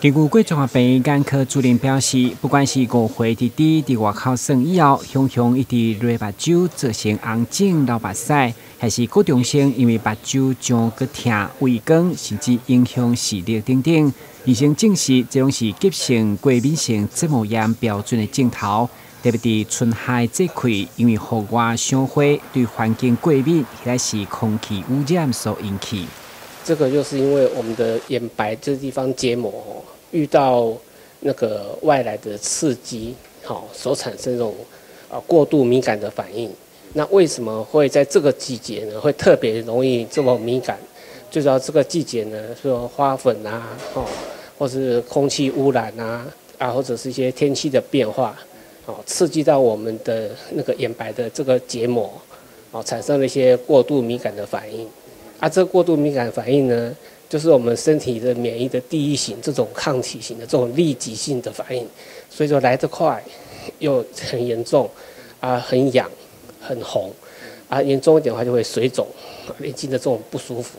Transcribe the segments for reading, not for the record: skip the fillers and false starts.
根据贵州华病眼科主任表示，不管是误会弟弟伫外口生以后，常常一直流目睭，造成红肿、流目屎，还是高中生因为目睭肿、个痛、畏光，甚至影响视力等等。医生证实，这种是急性过敏性结膜炎标准的镜头。特别伫春夏这季，因为户外赏花对环境过敏，或是空气污染所引起。这个就是因为我们的眼白这地方结膜遇到那个外来的刺激，所产生这种过度敏感的反应。那为什么会在这个季节呢？会特别容易这么敏感？最主要这个季节呢，说花粉啊，或是空气污染啊，或者是一些天气的变化。刺激到我们的那个眼白的这个结膜，产生了一些过度敏感的反应。这个过度敏感反应呢，就是我们身体的免疫的第一型这种抗体型的这种立即性的反应，所以说来得快，又很严重，很痒，很红，严重一点的话就会水肿，眼睛的这种不舒服。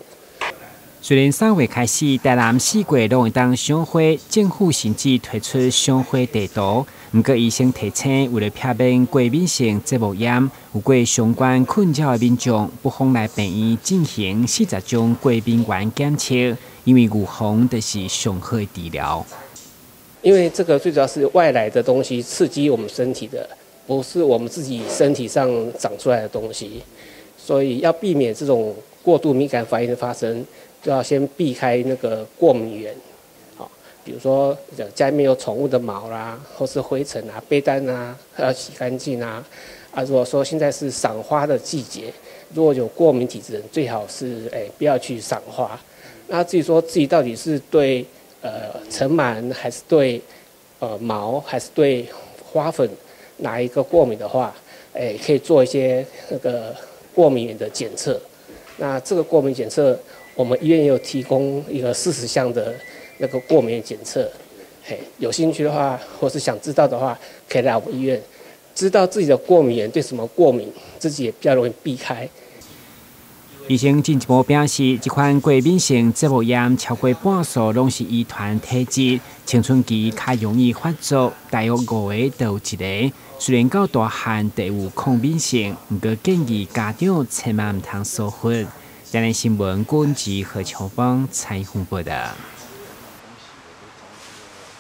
虽然3月开始，台南4月拢会当赏花，政府甚至推出赏花地图。不过，医生提醒，为了避免过敏性结膜炎，有过相关困扰的民众，不妨来病院进行40种过敏原检测，因为预防就是上好的治疗。因为这个最主要是外来的东西刺激我们身体的，不是我们自己身体上长出来的东西，所以要避免这种过度敏感反应的发生。就要先避开那个过敏源，比如说家里面有宠物的毛啦，或是灰尘啊、被单啊，要洗干净啊。如果说现在是赏花的季节，如果有过敏体质的人，最好是不要去赏花。那至于说自己到底是对尘螨，还是对毛，还是对花粉哪一个过敏的话，可以做一些那个过敏源的检测。那这个过敏检测，我们医院也有提供一个40项的那个过敏检测，有兴趣的话，或是想知道的话，可以来我们医院，知道自己的过敏源对什么过敏，自己也比较容易避开。医生进一步表示，这款过敏性结膜炎超过半数拢是遗传体质，青春期较容易发作，大约5个就有1个。虽然到大汉都有抗敏性，不过建议家长千万唔通疏忽。今日新闻，军事何秋芳采访报道。